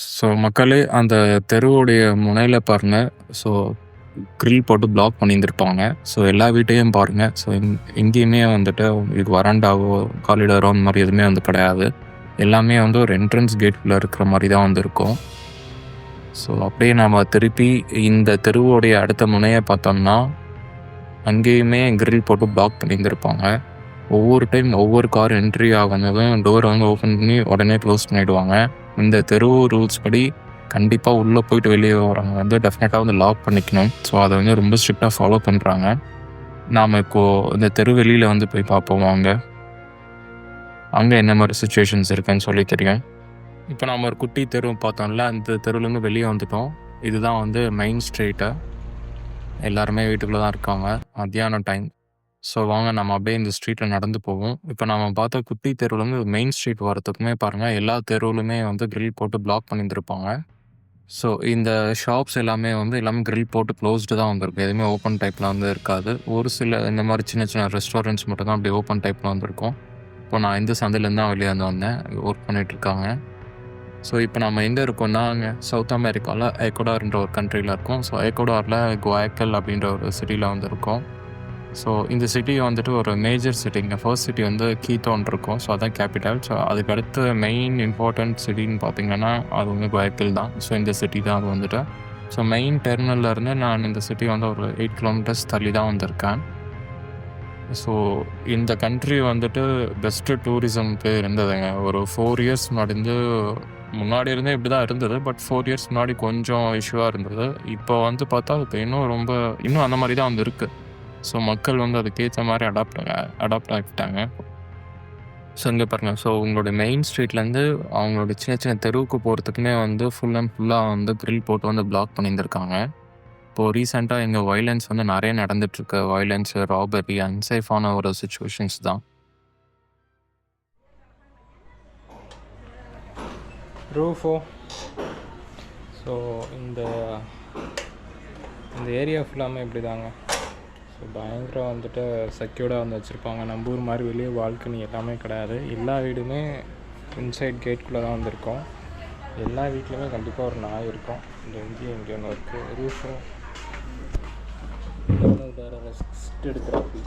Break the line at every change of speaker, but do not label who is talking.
So மக்களே அந்த தெருவுடைய முனையில பாருங்க. ஸோ கிரில் போட்டு பிளாக் பண்ணியிருந்திருப்பாங்க. ஸோ எல்லா வீட்டையும் பாருங்க. ஸோ எங்கேயுமே வந்துட்டு உங்களுக்கு வராண்டாவோ, காரிடாரோ அந்த மாதிரி எதுவுமே வந்து கிடையாது. எல்லாமே வந்து ஒரு என்ட்ரன்ஸ் கேட்குள்ளே இருக்கிற மாதிரி தான் வந்து இருக்கும். ஸோ அப்படியே நம்ம திருப்பி இந்த தெருவோடைய அடுத்த முனையை பார்த்தோம்னா, அங்கேயுமே கிரில் போட்டு பிளாக் பண்ணியிருந்திருப்பாங்க. ஒவ்வொரு டைம் ஒவ்வொரு கார் என்ட்ரி ஆகுனதும் டோரை வந்து ஓப்பன் பண்ணி உடனே க்ளோஸ் பண்ணிவிடுவாங்க. இந்த தெரு ரூல்ஸ் படி கண்டிப்பாக உள்ளே போயிட்டு வெளியே வரவங்க வந்து டெஃபினட்டாக வந்து லாக் பண்ணிக்கணும். ஸோ அதை வந்து ரொம்ப ஸ்ட்ரிக்டாக ஃபாலோ பண்ணுறாங்க. நாம் இப்போது இந்த தெரு வெளியில் வந்து போய் பார்ப்போம் வாங்க. அங்கே என்ன மாதிரி சுச்சுவேஷன்ஸ் இருக்குன்னு சொல்லி தெரியும். இப்போ நாம் ஒரு குட்டி தெரு பார்த்தோம்ல, அந்த தெருவுலேருந்து வெளியே வந்துட்டோம். இதுதான் வந்து மெயின் ஸ்ட்ரீட்டு. எல்லாருமே வீட்டுக்குள்ளே தான் இருக்காங்க. மத்தியானம் டைம். ஸோ வாங்க நம்ம அப்படியே இந்த ஸ்ட்ரீட்டில் நடந்து போவோம். இப்போ நம்ம பார்த்த குட்டி தெருவுலேருந்து மெயின் ஸ்ட்ரீட் வரத்துக்குமே பாருங்கள், எல்லா தெருவுலுமே வந்து கிரில் போட்டு பிளாக் பண்ணியிருந்திருப்பாங்க. ஸோ இந்த ஷாப்ஸ் எல்லாமே கிரில் போட்டு க்ளோஸ்டு தான் வந்திருக்கும். எதுவுமே ஓப்பன் டைப்பில் வந்து இருக்காது. ஒரு சில இந்த மாதிரி சின்ன சின்ன ரெஸ்டாரண்ட்ஸ் மட்டும் தான் அப்படி ஓப்பன் டைப்பில் வந்திருக்கும். இப்போ நான் இந்த சந்தையிலேருந்து தான் வெளியே வந்து வந்தேன். ஒர்க் பண்ணிகிட்ருக்காங்க. ஸோ இப்போ நம்ம எங்கே இருக்கோம்னா, அங்கே சவுத் அமெரிக்காவில் எக்வடார்ன்ற ஒரு கண்ட்ரியில் இருக்கோம். ஸோ எக்வடாரில் குவாக்கல் அப்படின்ற ஒரு சிட்டியில் வந்து இருக்கோம். ஸோ இந்த சிட்டி வந்துட்டு ஒரு மேஜர் சிட்டிங்க. ஃபர்ஸ்ட் சிட்டி வந்து கீத்தோன் இருக்கும். ஸோ அதான் கேபிட்டல். ஸோ அதுக்கு அடுத்து மெயின் இம்பார்ட்டன்ட் சிட்டின்னு பார்த்தீங்கன்னா அது வந்து குவாக்கல் தான். ஸோ இந்த சிட்டி தான் அது வந்துட்டு. ஸோ மெயின் டெர்மினல்லேருந்து நான் இந்த சிட்டி வந்து ஒரு 8 கிலோமீட்டர்ஸ் தள்ளி தான் வந்திருக்கேன். ஸோ இந்த கண்ட்ரி வந்துட்டு பெஸ்ட்டு டூரிசம்க்கு இருந்ததுங்க. ஒரு 4 இயர்ஸ் முன்னாடி இருந்தே இப்படி தான் இருந்தது. பட் 4 இயர்ஸ் முன்னாடி கொஞ்சம் இஷ்யூவாக இருந்தது. இப்போ வந்து பார்த்தா இப்போ இன்னும் அந்த மாதிரி தான் வந்து இருக்குது. ஸோ மக்கள் வந்து அதுக்கேற்ற மாதிரி அடாப்ட் ஆகிட்டாங்க. ஸோ இங்கே பாருங்கள். ஸோ உங்களோட மெயின் ஸ்ட்ரீட்லேருந்து அவங்களோட சின்ன சின்ன தெருவுக்கு போகிறதுக்குமே வந்து ஃபுல்லாக வந்து கிரில் போட்டு வந்து பிளாக் பண்ணியிருந்திருக்காங்க. இப்போது ரீசெண்டாக இங்கே வயலன்ஸ் வந்து நிறைய நடந்துகிட்ருக்கு. வயலன்ஸு, ராபரி, அன்சேஃபான ஒரு சிச்சுவேஷன்ஸ் தான்.
ரூஃபோ. ஸோ இந்த ஏரியா ஃபுல்லாமே இப்படி தாங்க. ஸோ பயங்கரம் வந்துட்டு செக்யூர்டாக வந்து வச்சுருப்பாங்க. நம்ம ஊர் மாதிரி வெளியே பால்கனி எல்லாமே கிடையாது. எல்லா வீடுமே இன்சைட் கேட்குள்ளே தான் வந்திருக்கோம். எல்லா வீட்லேயுமே கண்டிப்பாக ஒரு நாய் இருக்கும். இங்கே ஒன்று இருக்குது. ரூஃபோ வேறு ரெஸ்ட் எடுக்கிறாப்பி.